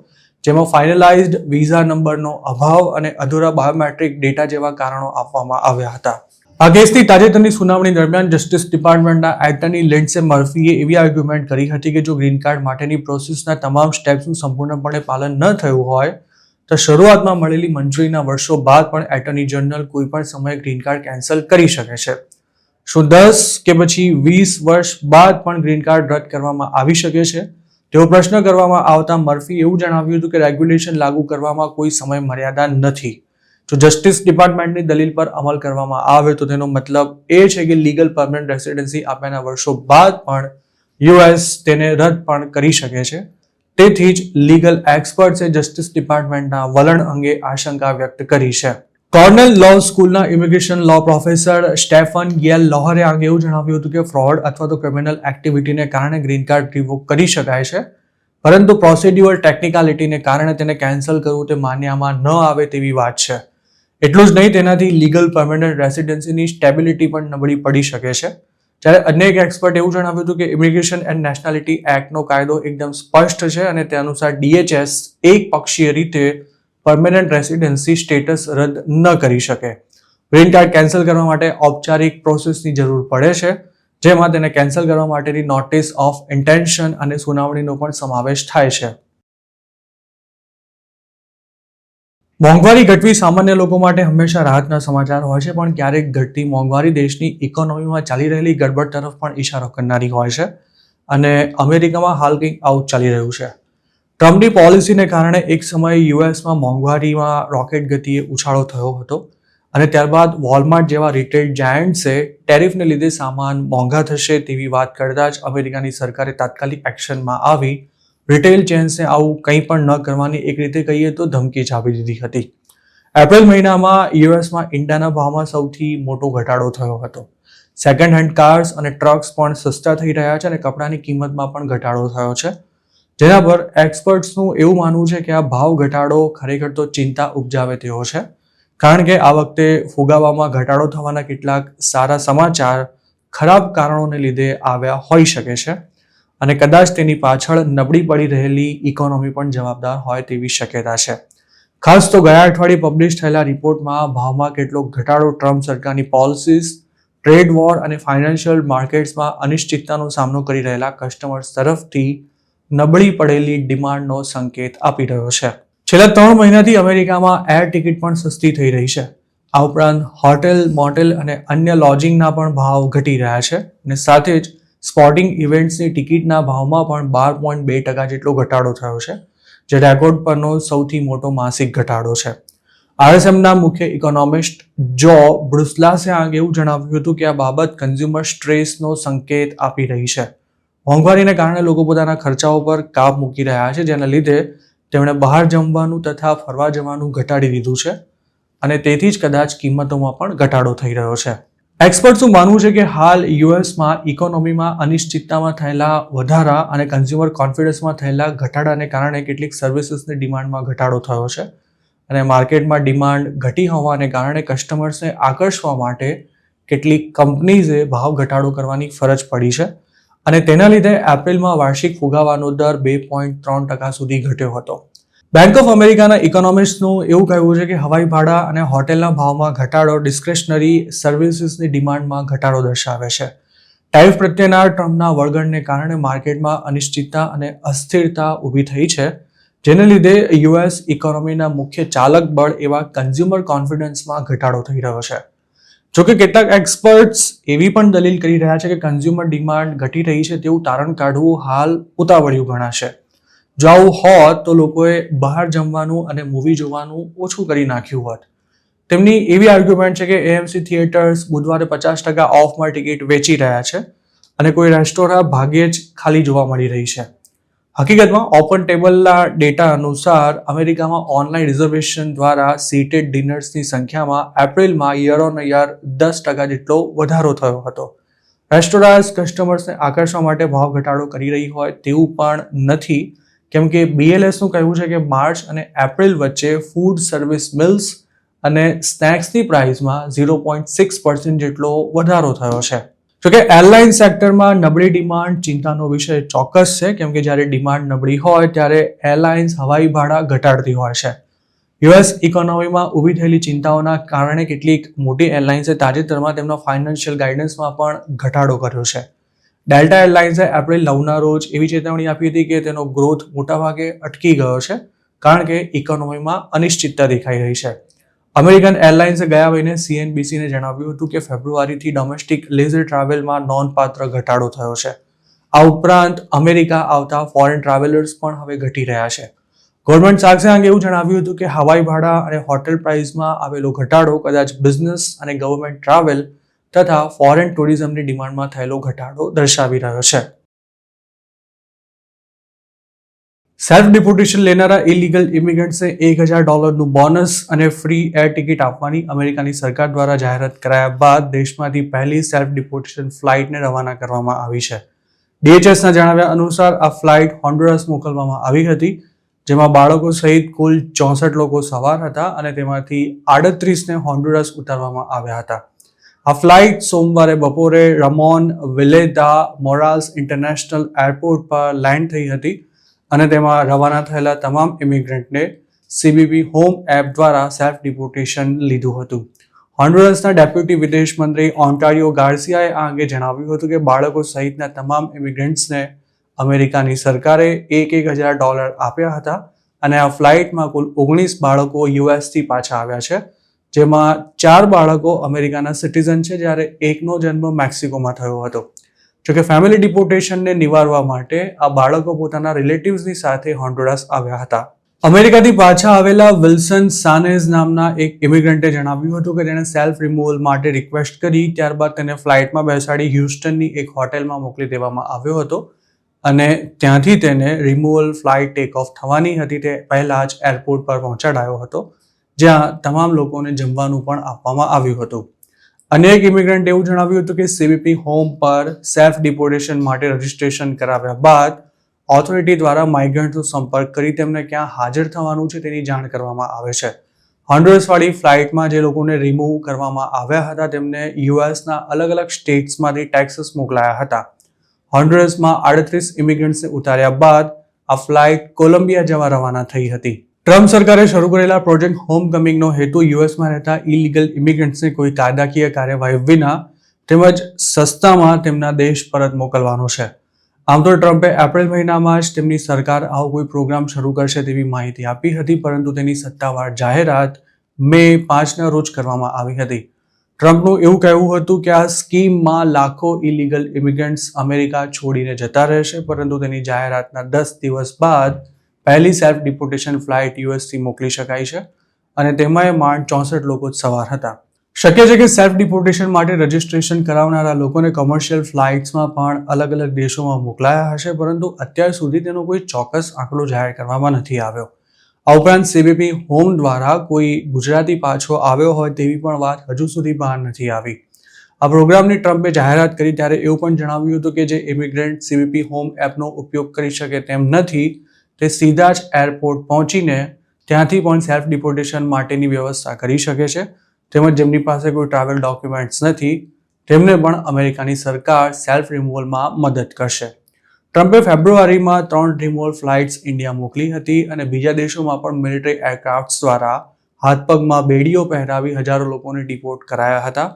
જેમાં ફાઇનલાઇઝ્ડ વિઝા નંબરનો અભાવ અને અધૂરા બાયોમેટ્રિક ડેટા જેવા કારણો આપવામાં આવ્યા હતા. આ કેસની તાજેતરની સુનાવણી દરમિયાન જસ્ટિસ ડિપાર્ટમેન્ટના એટર્ની લિન્ડસે મર્ફીએ એવી આર્ગ્યુમેન્ટ કરી હતી કે જો ગ્રીન કાર્ડ માટેની પ્રોસેસના તમામ સ્ટેપ્સનું સંપૂર્ણપણે પાલન ન થયું હોય તો શરૂઆતમાં મળેલી મંજૂરીના વર્ષો બાદ પણ એટર્ની જનરલ કોઈ પણ સમયે ગ્રીન કાર્ડ કેન્સલ કરી શકે છે. શું 10 કે પછી 20 વર્ષ બાદ પણ ગ્રીન કાર્ડ રદ કરવામાં આવી શકે છે તેવો પ્રશ્ન કરવામાં આવતા મર્ફી એવું જણાવ્યું હતું કે રેગ્યુલેશન લાગુ કરવામાં કોઈ સમય મર્યાદા નથી. જો જસ્ટિસ ડિપાર્ટમેન્ટની દલીલ પર અમલ કરવામાં આવે તો તેનો મતલબ એ છે કે લીગલ પરમેનન્ટ રેસિડેન્સી આપ્યાના વર્ષો બાદ પણ યુએસ તેને રદ પણ કરી શકે છે. તેથી જ લીગલ એક્સપર્ટ્સે જસ્ટિસ ડિપાર્ટમેન્ટના વલણ અંગે આશંકા વ્યક્ત કરી છે. કોર્નેલ લો સ્કૂલના ઇમિગ્રેશન લો પ્રોફેસર સ્ટેફન ગેલ લોહરે અંગે એવું જણાવ્યું હતું કે ફ્રોડ અથવા તો ક્રિમિનલ એક્ટિવિટીને કારણે ગ્રીન કાર્ડ રિવોક કરી શકાય છે પરંતુ પ્રોસિડ્યુઅર ટેકનિકાલિટીને કારણે તેને કેન્સલ કરવું તે માન્યમાં ન આવે તેવી વાત છે. એટલું જ નહીં તેનાથી લીગલ પરમેનન્ટ રેસિડેન્સીની સ્ટેબિલિટી પણ નબળી પડી શકે છે. જ્યારે અન્ય એક એક્સપર્ટ એવું જણાવ્યું હતું કે ઇમિગ્રેશન એન્ડ નેશનાલિટી એક્ટનો કાયદો એકદમ સ્પષ્ટ છે અને તે અનુસાર DHS એક પક્ષીય રીતે પરમેનન્ટ રેસિડેન્સી સ્ટેટસ રદ ન કરી શકે. ગ્રીન કાર્ડ કેન્સલ કરવા માટે ઔપચારિક પ્રોસેસની જરૂર પડે છે જેમાં તેને કેન્સલ કરવા માટેની નોટિસ ઓફ ઇન્ટેન્શન અને સુનાવણીનો પણ સમાવેશ થાય છે. મોંઘવારી ઘટવી સામાન્ય લોકો માટે હંમેશા રાહતના સમાચાર હોય છે પણ ક્યારેક ઘટતી મોંઘવારી દેશની ઇકોનોમીમાં ચાલી રહેલી ગડબડ તરફ પણ ઇશારો કરનારી હોય છે અને અમેરિકામાં હાલ કંઈક આવું ચાલી રહ્યું છે. ટ્રમ્પની પોલિસીને કારણે એક સમયે યુએસમાં મોંઘવારીમાં રોકેટ ગતિએ ઉછાળો થયો હતો અને ત્યારબાદ વોલમાર્ટ જેવા રિટેલ જાયન્ટ્સે ટેરિફને લીધે સામાન મોંઘા થશે તેવી વાત કરતા જ અમેરિકાની સરકારે તાત્કાલિક એક્શનમાં આવી રિટેલ ચેન્સને આવું કંઈ પણ ન કરવાની એક રીતે કહીએ તો ધમકી જ આપી દીધી હતી. એપ્રિલ મહિનામાં યુએસમાં ઈંડાના ભાવમાં સૌથી મોટો ઘટાડો થયો હતો. સેકન્ડ હેન્ડ કાર્સ અને ટ્રક્સ પણ સસ્તા થઈ રહ્યા છે અને કપડાની કિંમતમાં પણ ઘટાડો થયો છે જેના પર એક્સપર્ટ્સનું એવું માનવું છે કે આ ભાવ ઘટાડો ખરેખર તો ચિંતા ઉપજાવે તેવો છે કારણ કે આ વખતે ફુગાવામાં ઘટાડો થવાના કેટલાક સારા સમાચાર ખરાબ કારણોને લીધે આવ્યા હોઈ શકે છે અને કદાચ તેની પાછળ નબળી પડી રહેલી ઇકોનોમી પણ જવાબદાર હોય તેવી શક્યતા છે. ખાસ તો ગયા અઠવાડિયે પબ્લિશ થયેલા રિપોર્ટમાં ભાવમાં કેટલો ઘટાડો ટ્રમ્પ સરકારની પોલિસીઝ, ટ્રેડ વોર અને ફાઇનાન્શિયલ માર્કેટ્સમાં અનિશ્ચિતતાનો સામનો કરી રહેલા કસ્ટમર્સ તરફથી નબળી પડેલી ડિમાન્ડનો સંકેત આપી રહ્યો છે. છેલ્લા 3 મહિનાથી અમેરિકામાં એર ટિકિટ પણ સસ્તી થઈ રહી છે. આ ઉપરાંત હોટેલ, મોટેલ અને અન્ય લોજિંગના પણ ભાવ ઘટી રહ્યા છે અને સાથે જ સ્પોર્ટિંગ ઇવેન્ટ્સની ટિકિટના ભાવમાં પણ 12.2% જેટલો ઘટાડો થયો છે, જે રેકોર્ડ પરનો સૌથી મોટો માસિક ઘટાડો છે. RSMના મુખ્ય ઇકોનોમિસ્ટ જો બ્રુસલાસે આગે એવું જણાવ્યું હતું કે આ બાબત કન્ઝ્યુમર સ્ટ્રેસનો સંકેત આપી રહી છે. મોંઘવારીને કારણે લોકો પોતાના ખર્ચાઓ પર કાપ મૂકી રહ્યા છે, જેના લીધે તેમણે બહાર જમવાનું તથા ફરવા જવાનું ઘટાડી દીધું છે અને તેથી જ કદાચ કિંમતોમાં પણ ઘટાડો થઈ રહ્યો છે. એક્સપર્ટ્સનું માનવું છે કે હાલ યુએસમાં ઇકોનોમીમાં અનિશ્ચિતતામાં થયેલા વધારા અને કન્ઝ્યુમર કોન્ફિડન્સમાં થયેલા ઘટાડાને કારણે કેટલીક સર્વિસીસની ડિમાન્ડમાં ઘટાડો થયો છે અને માર્કેટમાં ડિમાન્ડ ઘટી હોવાને કારણે કસ્ટમર્સને આકર્ષવા માટે કેટલીક કંપનીઝે ભાવ ઘટાડો કરવાની ફરજ પડી છે અને તેના લીધે એપ્રિલમાં વાર્ષિક ફુગાવાનો દર 2.3% સુધી ઘટ્યો હતો. બેંક ઓફ અમેરિકાના ઇકોનોમિસ્ટનું એવું કહેવું છે કે હવાઈ ભાડા અને હોટેલના ભાવમાં ઘટાડો ડિસ્ક્રેશનરી સર્વિસીસની ડિમાન્ડમાં ઘટાડો દર્શાવે છે. ટેરિફ પ્રત્યેના ટ્રમ્પના વળગણને કારણે માર્કેટમાં અનિશ્ચિતતા અને અસ્થિરતા ઊભી થઈ છે, જેને લીધે યુએસ ઇકોનોમીના મુખ્ય ચાલક બળ એવા કન્ઝ્યુમર કોન્ફિડન્સમાં ઘટાડો થઈ રહ્યો છે. જોકે કેટલાક એક્સપર્ટ્સ એવી પણ દલીલ કરી રહ્યા છે કે કન્ઝ્યુમર ડિમાન્ડ ઘટી રહી છે તેવું તારણ કાઢવું હાલ ઉતાવળિયું ગણાશે. જો આવું હોત તો લોકોએ બહાર જમવાનું અને મૂવી જોવાનું ઓછું કરી નાખ્યું હોત. તેમની એવી આર્ગ્યુમેન્ટ છે કે AMC થિયેટર્સ બુધવારે 50% ઓફમાં ટિકિટ વેચી રહ્યા છે અને કોઈ રેસ્ટોરાં ભાગ્યે જ ખાલી જોવા મળી રહી છે. હકીકતમાં ઓપન ટેબલના ડેટા અનુસાર અમેરિકામાં ઓનલાઈન રિઝર્વેશન દ્વારા સીટેડ ડિનર્સની સંખ્યામાં એપ્રિલમાં યર ઓન યર 10% જેટલો વધારો થયો હતો. રેસ્ટોરાંસ કસ્ટમર્સને આકર્ષવા માટે ભાવ ઘટાડો કરી રહી હોય તેવું પણ નથી, કેમ કે BLSનું કહેવું છે કે માર્ચ અને એપ્રિલ વચ્ચે ફૂડ સર્વિસ મિલ્સ અને સ્નેક્સની પ્રાઇસમાં 0.6% જેટલો વધારો થયો છે. જોકે એરલાઇન સેક્ટરમાં નબળી ડિમાન્ડ ચિંતાનો વિષય ચોક્કસ છે, કેમ કે જ્યારે ડિમાન્ડ નબળી હોય ત્યારે એરલાઇન્સ હવાઈ ભાડા ઘટાડતી હોય છે. યુએસ ઇકોનોમીમાં ઊભી થયેલી ચિંતાઓના કારણે કેટલીક મોટી એરલાઇન્સે તાજેતરમાં તેમના ફાઇનાન્શિયલ ગાઈડન્સમાં પણ ઘટાડો કર્યો છે. ડેલ્ટા એરલાઇન્સે એપ્રિલ 9ના રોજ એવી ચેતવણી આપી હતી કે તેનો ગ્રોથ મોટાભાગે અટકી ગયો છે કારણ કે ઇકોનોમીમાં અનિશ્ચિતતા દેખાઈ રહી છે. અમેરિકન એરલાઇન્સે ગયા મહિને CNBCને જણાવ્યું હતું કે ફેબ્રુઆરીથી ડોમેસ્ટિક લેઝર ટ્રાવેલમાં નોંધપાત્ર ઘટાડો થયો છે. આ ઉપરાંત અમેરિકા આવતા ફોરેન ટ્રાવેલર્સ પણ હવે ઘટી રહ્યા છે. ગવર્મેન્ટ સાક્સે અંગે એવું જણાવ્યું હતું કે હવાઈ ભાડા અને હોટેલ પ્રાઇસમાં આવેલો ઘટાડો કદાચ બિઝનેસ અને ગવર્મેન્ટ ટ્રાવેલ તથા ફોરેન ટુરિઝમની ડિમાન્ડમાં થયેલો ઘટાડો દર્શાવી રહ્યો છે. સેલ્ફ ડિપોર્ટેશન લેનારા ઇલીગલ ઇમિગ્રન્ટ્સને $1,000નું બોનસ અને ફ્રી એર ટિકિટ આપવાની અમેરિકાની સરકાર દ્વારા જાહેરાત કરાયા બાદ દેશમાંથી પહેલી સેલ્ફ ડિપોર્ટેશન ફ્લાઇટને રવાના કરવામાં આવી છે. DHSના જણાવ્યા અનુસાર આ ફ્લાઇટ હોન્ડુરાસ મોકલવામાં આવી હતી, જેમાં બાળકો સહિત કુલ 64 લોકો સવાર હતા અને તેમાંથી 38ને હોન્ડુરાસ ઉતારવામાં આવ્યા હતા. આ ફ્લાઇટ સોમવારે બપોરે રમોન વિલેદા મોરાલ્સ ઇન્ટરનેશનલ એરપોર્ટ પર લેન્ડ થઈ હતી અને તેમાં રવાના થયેલા તમામ ઇમિગ્રન્ટને CBP હોમ એપ દ્વારા સેલ્ફ ડિપોર્ટેશન લીધું હતું. હોન્ડુરાસના ડેપ્યુટી વિદેશ મંત્રી ઓન્ટારિયો ગાર્સિયાએ આ અંગે જણાવ્યું હતું કે બાળકો સહિતના તમામ ઇમિગ્રન્ટ્સને અમેરિકાની સરકારે $1,000 આપ્યા હતા અને આ ફ્લાઇટમાં કુલ 19 બાળકો યુએસથી પાછા આવ્યા છે, જેમાં 4 બાળકો અમેરિકાના સિટીઝન છે જ્યારે એકનો જન્મ મેક્સિકોમાં થયો હતો. જોકે ફેમિલી ડિપોર્ટેશનને નિવારવા માટે આ બાળકો પોતાના રિલેટિવ્સની સાથે હોન્ડુરાસ આવ્યા હતા. અમેરિકાથી પાછા આવેલા વિલ્સન સાનેઝ નામના એક ઇમિગ્રન્ટે જણાવ્યું હતું કે તેણે સેલ્ફ રિમૂવલ માટે રિક્વેસ્ટ કરી, ત્યારબાદ તેને ફ્લાઇટમાં બેસાડી હ્યુસ્ટનની એક હોટેલમાં મોકલી દેવામાં આવ્યો હતો અને ત્યાંથી તેને રિમૂવલ ફ્લાઇટ ટેક ઓફ થવાની હતી તે પહેલાં જ એરપોર્ટ પર પહોંચાડાયો હતો, જ્યાં તમામ લોકોને જમવાનું પણ આપવામાં આવ્યું હતું. અન્ય એક ઇમિગ્રન્ટે એવું જણાવ્યું હતું કે CBP હોમ પર સેલ્ફ ડિપોર્ટેશન માટે રજિસ્ટ્રેશન કરાવ્યા બાદ ઓથોરિટી દ્વારા માઇગ્રન્ટ્સનો સંપર્ક કરી તેમને ક્યાં હાજર થવાનું છે તેની જાણ કરવામાં આવે છે. હોન્ડુરાસવાળી ફ્લાઇટમાં જે લોકોને રિમૂવ કરવામાં આવ્યા હતા તેમને યુએસના અલગ અલગ સ્ટેટ્સમાંથી ટેક્સાસ મોકલાયા હતા. હોન્ડુરાસમાં 38 ઇમિગ્રન્ટ્સને ઉતાર્યા બાદ આ ફ્લાઇટ કોલંબિયા જવા રવાના થઈ હતી. ટ્રમ્પ સરકારે શરૂ કરેલા પ્રોજેક્ટ હોમકમિંગનો હેતુ યુએસમાં રહેતા ઇલીગલ ઇમિગ્રન્ટ્સને કોઈ કાયદાકીય કાર્યવાહી વિના તેમજ સસ્તામાં તેમના દેશ પરત મોકલવાનો છે. આમ તો ટ્રમ્પે એપ્રિલ મહિનામાં જ તેમની સરકાર આવો કોઈ પ્રોગ્રામ શરૂ કરશે તેવી માહિતી આપી હતી, પરંતુ તેની સત્તાવાર જાહેરાત મે 5ના રોજ કરવામાં આવી હતી. ટ્રમ્પનું એવું કહેવું હતું કે આ સ્કીમમાં લાખો ઇલીગલ ઇમિગ્રન્ટ્સ અમેરિકા છોડીને જતા રહેશે, પરંતુ તેની જાહેરાતના 10 દિવસ બાદ પહેલી સેલ્ફ ડિપોર્ટેશન ફ્લાઇટ યુએસથી મોકલી શકાય છે અને તેમાં માંડ 64 લોકો જ સવાર હતા. શક્ય છે કે સેલ્ફ ડિપોર્ટેશન માટે રજિસ્ટ્રેશન કરાવનારા લોકોને કોમર્શિયલ ફ્લાઇટ્સમાં પણ અલગ અલગ દેશોમાં મોકલાયા હશે, પરંતુ અત્યાર સુધી તેનો કોઈ ચોક્કસ આંકડો જાહેર કરવામાં નથી આવ્યો. આ ઉપરાંત સીબીપી હોમ દ્વારા કોઈ ગુજરાતી પાછો આવ્યો હોય તેવી પણ વાત હજુ સુધી બહાર નથી આવી. આ પ્રોગ્રામની ટ્રમ્પે જાહેરાત કરી ત્યારે એવું પણ જણાવ્યું હતું કે જે ઇમિગ્રન્ટ સીબીપી હોમ એપનો ઉપયોગ કરી શકે તેમ નથી, તે સીધા જ એરપોર્ટ પહોંચીને ત્યાંથી પણ સેલ્ફ ડિપોર્ટેશન માટેની વ્યવસ્થા કરી શકે છે. તેમજ જેમની પાસે કોઈ ટ્રાવેલ ડોક્યુમેન્ટ્સ નથી તેમને પણ અમેરિકાની સરકાર સેલ્ફ રિમૂવલમાં મદદ કરશે. ટ્રમ્પે ફેબ્રુઆરીમાં 3 રિમૂવલ ફ્લાઇટ્સ ઇન્ડિયા મોકલી હતી અને બીજા દેશોમાં પણ મિલિટરી એરક્રાફ્ટ દ્વારા હાથપગમાં બેડીઓ પહેરાવી હજારો લોકોને ડિપોર્ટ કરાયા હતા.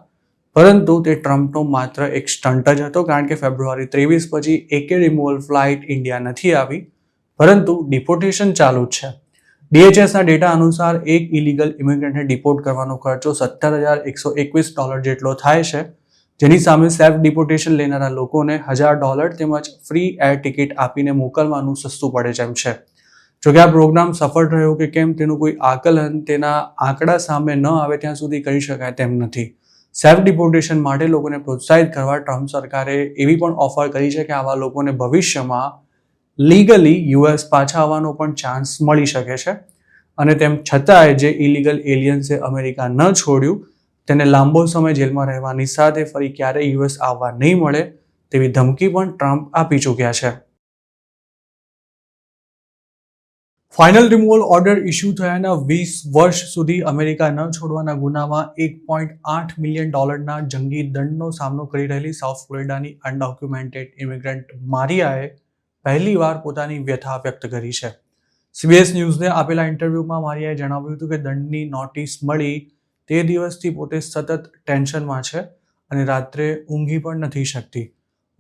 પરંતુ તે ટ્રમ્પનો માત્ર એક સ્ટન્ટ જ હતો, કારણ કે ફેબ્રુઆરી 23 પછી એકે રિમૂવલ ફ્લાઇટ ઇન્ડિયા નથી આવી, પરંતુ ડિપોર્ટેશન ચાલુ જ છે. DHSના ડેટા અનુસાર એક ઇલીગલ ઇમિગ્રન્ટને ડિપોર્ટ કરવાનો ખર્ચો $17,121 જેટલો થાય છે, જેની સામે સેલ્ફ ડિપોર્ટેશન લેનારા લોકોને $1,000 તેમજ ફ્રી એર ટિકિટ આપીને મોકલવાનું સસ્તું પડે તેમ છે. જોકે આ પ્રોગ્રામ સફળ રહ્યો કે કેમ તેનું કોઈ આકલન તેના આંકડા સામે ન આવે ત્યાં સુધી કરી શકાય તેમ નથી. સેલ્ફ ડિપોર્ટેશન માટે લોકોને પ્રોત્સાહિત કરવા ટ્રમ્પ સરકારે એવી પણ ઓફર કરી છે કે આવા લોકોને ભવિષ્યમાં લીગલી યુએસ પાછા આવવાનો પણ ચાન્સ મળી શકે છે અને તેમ છતાંય જે ઇલીગલ એલિયન્સે અમેરિકા ન છોડ્યું તેને લાંબો સમય જેલમાં રહેવાની સાથે ફરી ક્યારેય યુએસ આવવા નહીં મળે તેવી ધમકી પણ ટ્રમ્પ આપી ચૂક્યા છે. ફાઇનલ રિમૂવલ ઓર્ડર ઇસ્યુ થયાના 20 વર્ષ સુધી અમેરિકા ન છોડવાના ગુનામાં $1.8 મિલિયન જંગી દંડનો સામનો કરી રહેલી સાઉથ ફ્લોરિડાની અનડોક્યુમેન્ટેડ ઇમિગ્રન્ટ મારિયાએ પહેલીવાર પોતાની વ્યથા વ્યક્ત કરી છે. CBS ન્યૂઝને આપેલા ઇન્ટરવ્યૂમાં મારિયાએ જણાવ્યું હતું કે દંડની નોટિસ મળી તે દિવસથી પોતે સતત ટેન્શનમાં છે અને રાત્રે ઊંઘી પણ નથી શકતી.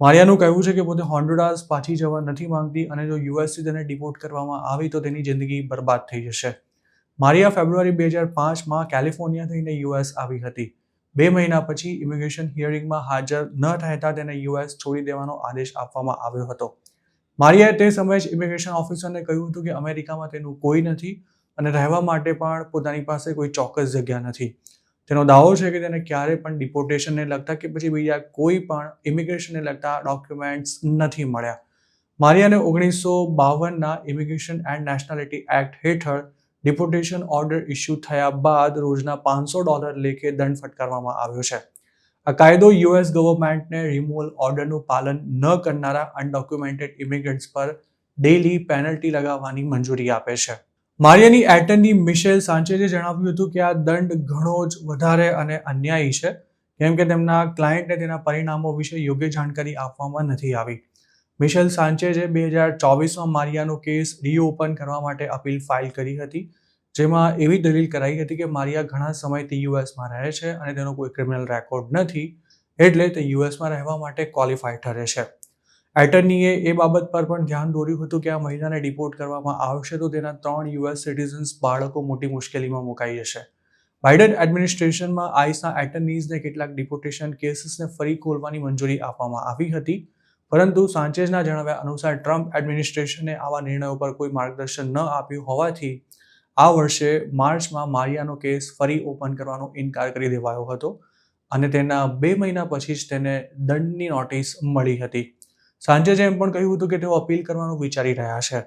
મારિયાનું કહેવું છે કે પોતે હોન્ડુરાસ પાછી જવા નથી માંગતી અને જો યુએસથી તેને ડિપોર્ટ કરવામાં આવી તો તેની જિંદગી બરબાદ થઈ જશે. મારિયા ફેબ્રુઆરી 2005માં કેલિફોર્નિયા થઈને યુએસ આવી હતી. 2 મહિના પછી ઇમિગ્રેશન હિયરિંગમાં હાજર ન રહેતા તેને યુએસ છોડી દેવાનો આદેશ આપવામાં આવ્યો હતો. મારિયાએ તે સમયે જ ઇમિગ્રેશન ઓફિસરને કહ્યું હતું કે અમેરિકામાં તેનું કોઈ નથી અને રહેવા માટે પણ પોતાની પાસે કોઈ ચોક્કસ જગ્યા નથી. તેનો દાવો છે કે તેને ક્યારે પણ ડિપોર્ટેશનને લગતા કે પછી બીજા કોઈ પણ ઇમિગ્રેશનને લગતા ડોક્યુમેન્ટ્સ નથી મળ્યા. મારિયાને 1952ના ઇમિગ્રેશન એન્ડ નેશનાલિટી એક્ટ હેઠળ ડિપોર્ટેશન ઓર્ડર ઇસ્યુ થયા બાદ રોજના $500 લેખે દંડ ફટકારવામાં આવ્યો છે. આ કાયદો યુએસ ગવર્મેન્ટને રિમૂવલ ઓર્ડરનું પાલન ન કરનારા અનડોક્યુમેન્ટેડ ઇમિગ્રન્ટ્સ પર ડેલી પેનલ્ટી લગાવવાની મંજૂરી આપે છે. મારિયાની એટર્ની મિશેલ સાંચેઝે જણાવ્યું હતું કે આ દંડ ઘણો જ વધારે અને અન્યાયી છે, કેમ કે તેમના ક્લાયન્ટને તેના પરિણામો વિશે યોગ્ય જાણકારી આપવામાં નથી આવી. મિશેલ સાંચેઝે 2024માં મારિયાનો કેસ રીઓપન કરવા માટે અપીલ ફાઇલ કરી હતી, જેમાં એવી દલીલ કરાઈ હતી કે મારિયા ઘણા સમયથી યુએસમાં રહે છે અને તેનો કોઈ ક્રિમિનલ રેકોર્ડ નથી, એટલે તે યુએસમાં રહેવા માટે ક્વોલિફાઈડ ઠરે છે. એટર્નીએ એ બાબત પર પણ ધ્યાન દોર્યું હતું કે આ મહિલાને ડિપોર્ટ કરવામાં આવશે તો તેના 3 યુએસ સિટીઝન્સ બાળકો મોટી મુશ્કેલીમાં મુકાઈ જશે. બાઇડન એડમિનિસ્ટ્રેશનમાં આઈસના એટર્નીઝને કેટલાક ડિપોર્ટેશન કેસીસને ફરી ખોલવાની મંજૂરી આપવામાં આવી હતી, પરંતુ સાંચેઝના જણાવ્યા અનુસાર ટ્રમ્પ એડમિનિસ્ટ્રેશને આવા નિર્ણયો પર કોઈ માર્ગદર્શન ન આપ્યું હોવાથી આ વર્ષે માર્ચમાં મારિયાનો કેસ ફરી ઓપન કરવાનો ઇનકાર કરી દેવાયો હતો અને તેના 2 મહિના પછી જ તેને દંડની નોટિસ મળી હતી. સાંચેઝે એમ પણ કહ્યું હતું કે તેઓ અપીલ કરવાનું વિચારી રહ્યા છે.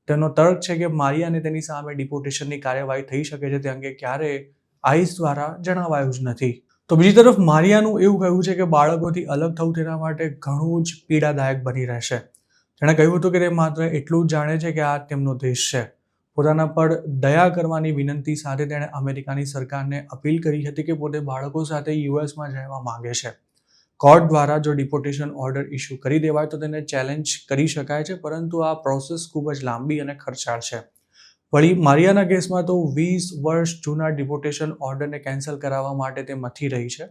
તેનો તર્ક છે કે મારિયાને તેની સામે ડિપોર્ટેશનની કાર્યવાહી થઈ શકે છે તે અંગે ક્યારેય આઈસ દ્વારા જણાવાયું જ નથી. તો બીજી તરફ મારિયાનું એવું કહેવું છે કે બાળકોથી અલગ થવું તેના માટે ઘણું જ પીડાદાયક બની રહેશે. તેણે કહ્યું હતું કે તે માત્ર એટલું જ જાણે છે કે આ તેમનો દેશ છે. પોતાના પર દયા કરવાની વિનંતી સાથે તેણે અમેરિકાની સરકારને અપીલ કરી હતી કે પોતે બાળકો સાથે યુએસમાં રહેવા માંગે છે. કોર્ટ દ્વારા જો ડિપોર્ટેશન ઓર્ડર ઇસ્યુ કરી દેવાય તો તેને ચેલેન્જ કરી શકાય છે, પરંતુ આ પ્રોસેસ ખૂબ જ લાંબી અને ખર્ચાળ છે. વળી મારિયાના કેસમાં તો 20 વર્ષ જૂના ડિપોર્ટેશન ઓર્ડરને કેન્સલ કરાવવા માટે તે મથી રહી છે,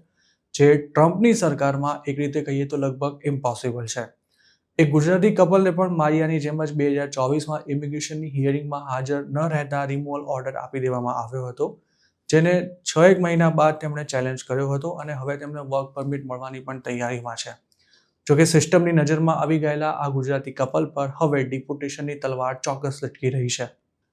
જે ટ્રમ્પની સરકારમાં એક રીતે કહીએ તો લગભગ ઇમ્પોસિબલ છે. એક ગુજરાતી કપલને પણ મારિયાની જેમ જ 2024માં ઇમિગ્રેશનની હિયરિંગમાં હાજર ન રહેતા રિમૂવલ ઓર્ડર આપી દેવામાં આવ્યો હતો. જેને 6 મહિના બાદ તેમણે ચેલેન્જ કર્યો હતો અને હવે તેમને વર્ક પરમિટ મળવાની પણ તૈયારીમાં છે. જોકે સિસ્ટમની નજરમાં આવી ગયેલા આ ગુજરાતી કપલ પર હવે ડિપોર્ટેશનની તલવાર ચોક્કસ લટકી રહી છે.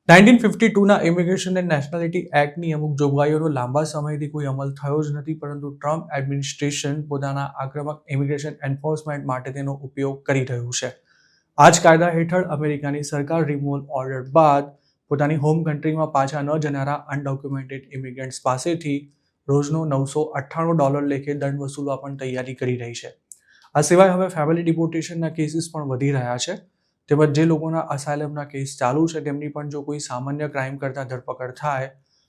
1952ના ઇમિગ્રેશન એન્ડ નેશનાલિટી એક્ટની અમુક જોગવાઈઓનો લાંબા સમયથી કોઈ અમલ થયો જ નથી, પરંતુ ટ્રમ્પ એડમિનિસ્ટ્રેશન પોતાના આક્રમક ઇમિગ્રેશન એન્ફોર્સમેન્ટ માટે તેનો ઉપયોગ કરી રહ્યું છે. આ જ કાયદા હેઠળ અમેરિકાની સરકાર રિમૂવલ ઓર્ડર બાદ પોતાની હોમ કન્ટ્રીમાં પાછા ન જનારા અનડોક્યુમેન્ટેડ ઇમિગ્રન્ટ્સ પાસેથી રોજનો $998 લેખે દંડ વસૂલવા પણ તૈયારી કરી રહી છે. આ સિવાય હવે ફેમિલી ડિપોર્ટેશનના કેસીસ પણ વધી રહ્યા છે. તેમજ જે લોકોના અસાયલમના કેસ ચાલુ છે તેમની પણ જો કોઈ સામાન્ય ક્રાઇમ કરતાં ધરપકડ થાય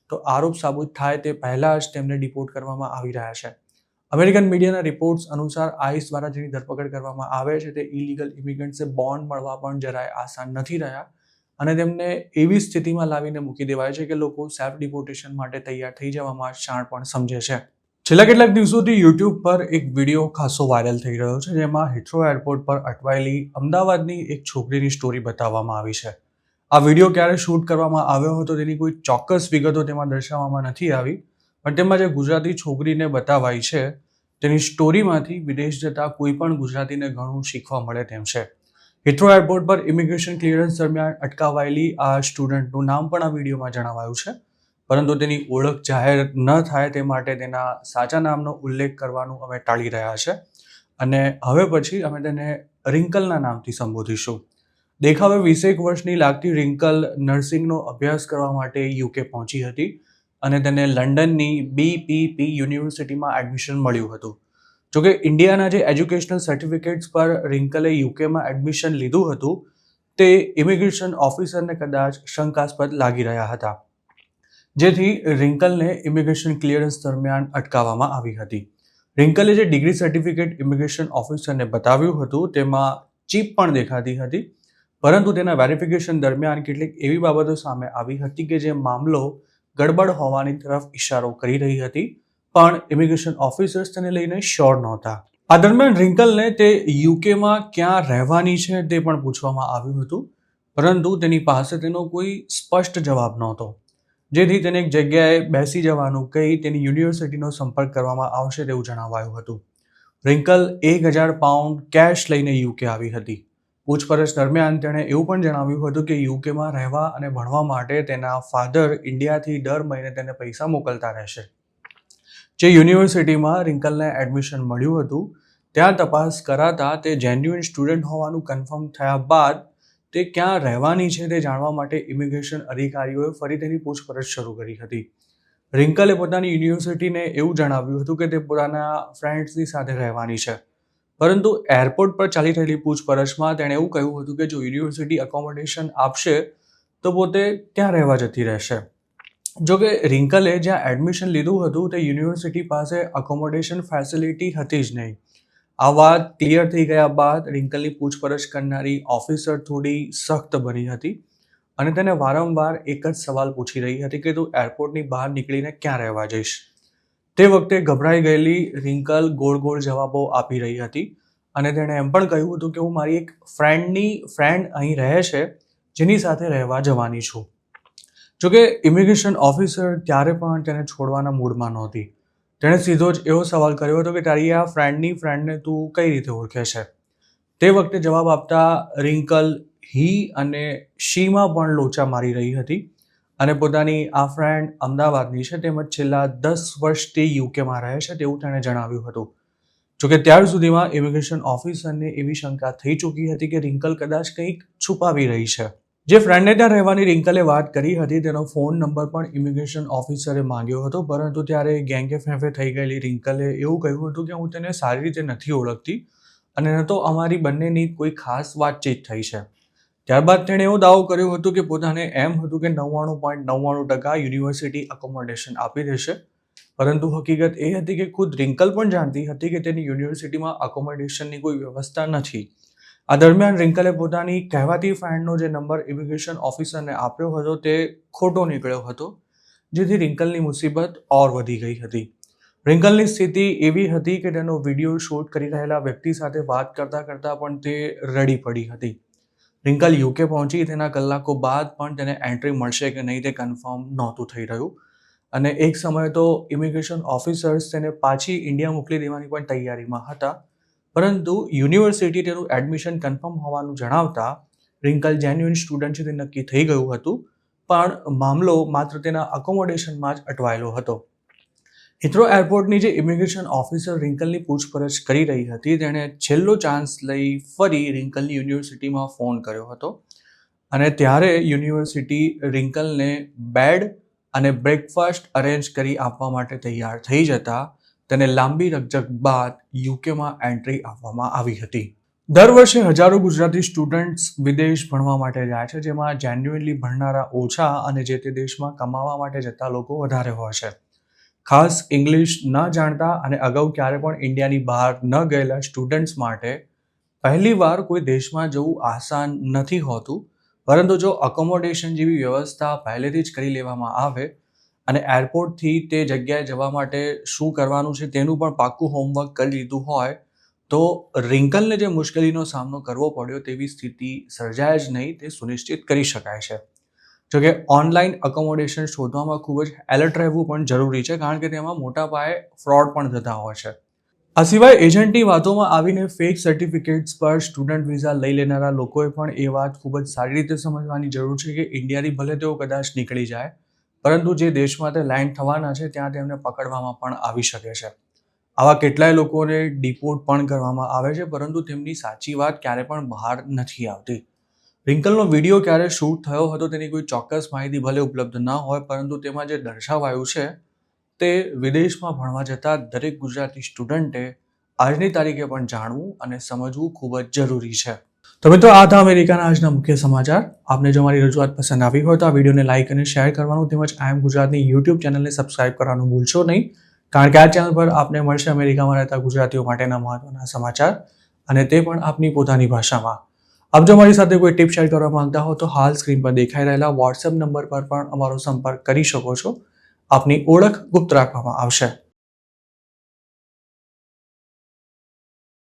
તો આરોપ સાબિત થાય તે પહેલાં જ તેમને ડિપોર્ટ કરવામાં આવી રહ્યા છે. અમેરિકન મીડિયાના રિપોર્ટ્સ અનુસાર આઈસ દ્વારા જેની ધરપકડ કરવામાં આવે છે તે ઇલીગલ ઇમિગ્રન્ટ્સે બોન્ડ મળવા પણ જરાય આસાન નથી રહ્યા અને તેમને એવી સ્થિતિમાં લાવીને મૂકી દેવાય છે કે લોકો સેલ્ફ ડિપોર્ટેશન માટે તૈયાર થઈ જવામાં શાણ પણ સમજે છે. છેલ્લા કેટલાક દિવસોથી યુટ્યુબ પર એક વિડીયો ખાસો વાયરલ થઈ રહ્યો છે, જેમાં હિથ્રો એરપોર્ટ પર અટવાયેલી અમદાવાદની એક છોકરીની સ્ટોરી બતાવવામાં આવી છે. આ વિડીયો ક્યારે શૂટ કરવામાં આવ્યો હતો તેની કોઈ ચોક્કસ વિગતો તેમાં દર્શાવવામાં નથી આવી, પણ તેમાં જે ગુજરાતી છોકરીને બતાવાઈ છે તેની સ્ટોરીમાંથી વિદેશ જતા કોઈ પણ ગુજરાતીને ઘણું શીખવા મળે તેમ છે. હિથ્રો એરપોર્ટ પર ઇમિગ્રેશન ક્લિયરન્સ દરમિયાન અટકાવાયેલી આ સ્ટુડન્ટનું નામ પણ આ વિડીયોમાં જણાવાયું છે, પરંતુ તેની ઓળખ જાહેર ન થાય તે માટે તેના સાચા નામનો ઉલ્લેખ કરવાનું અમે ટાળી રહ્યા છે અને હવે પછી અમે તેને રિંકલના નામથી સંબોધીશું. દેખાવે 20 વર્ષની લાગતી રિંકલ નર્સિંગનો અભ્યાસ કરવા માટે યુકે પહોંચી હતી અને તેને લંડનની BPP યુનિવર્સિટીમાં એડમિશન મળ્યું હતું. જોકે ઇન્ડિયાના જે એજ્યુકેશનલ સર્ટિફિકેટ્સ પર રિંકલે યુકેમાં એડમિશન લીધું હતું તે ઇમિગ્રેશન ઓફિસરને કદાચ શંકાસ્પદ લાગી રહ્યા હતા, જેથી રિંકલને ઇમિગ્રેશન ક્લિયરન્સ દરમિયાન અટકાવવામાં આવી હતી. રિંકલે જે ડિગ્રી સર્ટિફિકેટ ઇમિગ્રેશન ઓફિસરને બતાવ્યું હતું તેમાં ચીપ પણ દેખાતી હતી, પરંતુ તેના વેરિફિકેશન દરમિયાન કેટલીક એવી બાબતો સામે આવી હતી કે જે મામલો ગડબડ હોવાની તરફ ઇશારો કરી રહી હતી, પણ ઇમિગ્રેશન ઓફિસર્સ તેને લઈને શ્યોર નહોતા. આ દરમિયાન રિંકલને તે યુકેમાં ક્યાં રહેવાની છે તે પણ પૂછવામાં આવ્યું હતું, પરંતુ તેની પાસે તેનો કોઈ સ્પષ્ટ જવાબ નહોતો, જેથી તેને એક જગ્યાએ બેસી જવાનું કહી તેની યુનિવર્સિટીનો સંપર્ક કરવામાં આવશે તેવું જણાવાયું હતું. રિંકલ £1000 કેશ લઈને યુકે આવી હતી. પૂછપરછ દરમિયાન તેણે એવું પણ જણાવ્યું હતું કે યુકેમાં રહેવા અને ભણવા માટે તેના ફાધર ઇન્ડિયાથી દર મહિને તેને પૈસા મોકલતા રહેશે. જે યુનિવર્સિટીમાં રિંકલને એડમિશન મળ્યું હતું ત્યાં તપાસ કરાતા તે જેન્યુઇન સ્ટુડન્ટ હોવાનું કન્ફર્મ થયા બાદ તે ક્યાં રહેવાની છે તે જાણવા માટે ઇમિગ્રેશન અધિકારીઓએ ફરી તેની પૂછપરછ શરૂ કરી હતી. રિંકલે પોતાની યુનિવર્સિટીને એવું જણાવ્યું હતું કે તે પોતાના ફ્રેન્ડ્સની સાથે રહેવાની છે, પરંતુ એરપોર્ટ પર ચાલી રહેલી પૂછપરછમાં તેણે એવું કહ્યું હતું કે જો યુનિવર્સિટી એકોમોડેશન આપશે તો પોતે ત્યાં રહેવા જતી રહેશે. જોકે રિંકલે જ્યાં એડમિશન લીધું હતું તે યુનિવર્સિટી પાસે એકોમોડેશન ફેસિલિટી હતી જ નહીં. આ વાત ક્લિયર થઈ ગયા બાદ રિંકલની પૂછપરછ કરનારી ઓફિસર થોડી સખ્ત બની હતી અને તેને વારંવાર એક જ સવાલ પૂછી રહી હતી કે તું એરપોર્ટની બહાર નીકળીને ક્યાં રહેવા જઈશ. તે વખતે ગભરાઈ ગયેલી રિંકલ ગોળ ગોળ જવાબો આપી રહી હતી અને તેણે એમ પણ કહ્યું હતું કે હું મારી એક ફ્રેન્ડ અહીં રહે છે જેની સાથે રહેવા જવાની છું. જોકે ઇમિગ્રેશન ઓફિસર ત્યારે પણ તેને છોડવાના મૂડમાં નહોતી. તેણે સીધો જ એવો સવાલ કર્યો હતો કે તારી આ ફ્રેન્ડને તું કઈ રીતે ઓળખે છે. તે વખતે જવાબ આપતા રિંકલ હી અને શીમાં પણ લોચા મારી રહી હતી અને પોતાની આ ફ્રેન્ડ અમદાવાદની છે તેમજ છેલ્લા 10 વર્ષથી યુકેમાં રહે છે તેવું તેણે જણાવ્યું હતું. જોકે ત્યાર સુધીમાં ઇમિગ્રેશન ઓફિસરને એવી શંકા થઈ ચૂકી હતી કે રિંકલ કદાચ કંઈક છુપાવી રહી છે. જે ફ્રેન્ડને ત્યાં રહેવાની રિંકલે વાત કરી હતી તેનો ફોન નંબર પણ ઇમિગ્રેશન ઓફિસરે માંગ્યો હતો, પરંતુ ત્યારે ગેંગે ફેંફે થઈ ગયેલી રિંકલે એવું કહ્યું હતું કે હું તેને સારી રીતે નથી ઓળખતી અને ન તો અમારી બંનેની કોઈ ખાસ વાતચીત થઈ છે. ત્યારબાદ તેણે એવો દાવો કર્યો હતો કે પોતાને એમ હતું કે 99.99% યુનિવર્સિટી એકોમોડેશન આપી દેશે, પરંતુ હકીકત એ હતી કે ખુદ રિંકલ પણ જાણતી હતી કે તેની યુનિવર્સિટીમાં એકોમોડેશનની કોઈ વ્યવસ્થા નથી. આ દરમિયાન રિંકલે પોતાની કહેવાતી ફ્રેન્ડનો જે નંબર ઇમિગ્રેશન ઓફિસરને આપ્યો હતો તે ખોટો નીકળ્યો હતો, જેથી રિંકલની મુસીબત ઓર વધી ગઈ હતી. રિંકલની સ્થિતિ એવી હતી કે તેનો વિડીયો શૂટ કરી રહેલા વ્યક્તિ સાથે વાત કરતાં કરતાં પણ તે રડી પડી હતી. રિંકલ યુકે પહોંચી તેના કલાકો બાદ પણ તેને એન્ટ્રી મળશે કે નહીં તે કન્ફર્મ નહોતું થઈ રહ્યું અને એક સમયે તો ઇમિગ્રેશન ઓફિસર્સ તેને પાછી ઇન્ડિયા મોકલી દેવાની પણ તૈયારીમાં હતા, પરંતુ યુનિવર્સિટી તેનું એડમિશન કન્ફર્મ હોવાનું જણાવતા રિંકલ જેન્યુઇન સ્ટુડન્ટ છે તે નક્કી થઈ ગયું હતું, પણ મામલો માત્ર તેના અકોમોડેશનમાં જ અટવાયેલો હતો. હિથ્રો એરપોર્ટની જે ઇમિગ્રેશન ઓફિસર રિંકલની પૂછપરછ કરી રહી હતી, તેણે છેલ્લો ચાન્સ લઈ ફરી રિંકલની યુનિવર્સિટીમાં ફોન કર્યો હતો અને ત્યારે યુનિવર્સિટી રિંકલને બેડ અને બ્રેકફાસ્ટ અરેન્જ કરી આપવા માટે તૈયાર થઈ જતા તેને લાંબી રકઝક બાદ યુકેમાં એન્ટ્રી આપવામાં આવી હતી. દર વર્ષે હજારો ગુજરાતી સ્ટુડન્ટ્સ વિદેશ ભણવા માટે જાય છે, જેમાં જેન્યુઇનલી ભણનારા ઓછા અને જે તે દેશમાં કમાવા માટે જતા લોકો વધારે હોય છે. ખાસ ઇંગ્લિશ ન જાણતા અને અગાઉ ક્યારે પણ ઇન્ડિયાની બહાર ન ગયેલા સ્ટુડન્ટ્સ માટે પહેલીવાર કોઈ દેશમાં જવું આસાન નથી હોતું, પરંતુ જો અકોમોડેશન જેવી વ્યવસ્થા પહેલેથી જ કરી લેવામાં આવે અને એરપોર્ટથી તે જગ્યાએ જવા માટે શું કરવાનું છે તેનું પણ પાક્કું હોમવર્ક કરી લીધું હોય તો રિંકલને જે મુશ્કેલીનો સામનો કરવો પડ્યો તેવી સ્થિતિ સર્જાય જ નહીં તે સુનિશ્ચિત કરી શકાય છે. જોકે ઓનલાઈન અકોમોડેશન શોધવામાં ખૂબ જ એલર્ટ રહેવું પણ જરૂરી છે, કારણ કે તેમાં મોટા પાયે ફ્રોડ પણ થતા હોય છે. આ સિવાય એજન્ટની વાતોમાં આવીને ફેક સર્ટિફિકેટ્સ પર સ્ટુડન્ટ વિઝા લઈ લેનારા લોકોએ પણ એ વાત ખૂબ જ સારી રીતે સમજવાની જરૂર છે કે ઇન્ડિયાથી ભલે તેઓ કદાચ નીકળી જાય, પરંતુ જે દેશમાં તે લેન્ડ થવાના છે ત્યાં તેમને પકડવામાં પણ આવી શકે છે. આવા કેટલાય લોકોને ડિપોર્ટ પણ કરવામાં આવે છે, પરંતુ તેમની સાચી વાત ક્યારે પણ બહાર નથી આવતી. રિંકલનો વિડીયો ક્યારે શૂટ થયો હતો તેની કોઈ ચોક્કસ માહિતી ભલે ઉપલબ્ધ ન હોય, પરંતુ તેમાં જે દર્શાવાયું છે તે વિદેશમાં ભણવા જતા દરેક ગુજરાતી સ્ટુડન્ટે આજની તારીખે પણ જાણવું અને સમજવું ખૂબ જ જરૂરી છે. તો મિત્રો, આ હતા અમેરિકાના આજના મુખ્ય સમાચાર. આપને જો મારી રજૂઆત પસંદ આવી હોય તો આ વિડીયોને લાઇક અને શેર કરવાનું તેમજ આઈ એમ ગુજરાતની યુટ્યુબ ચેનલને સબસ્ક્રાઇબ કરવાનું ભૂલશો નહીં, કારણ કે આ ચેનલ પર આપને મળશે અમેરિકામાં રહેતા ગુજરાતીઓ માટેના મહત્વના સમાચાર, અને તે પણ આપની પોતાની ભાષામાં. આપ જો મારી સાથે કોઈ ટિપ શેર કરવા માંગતા હો તો હાલ સ્ક્રીન પર દેખાઈ રહેલા વોટ્સએપ નંબર પર પણ અમારો સંપર્ક કરી શકો છો. આપની ઓળખ ગુપ્ત રાખવામાં આવશે.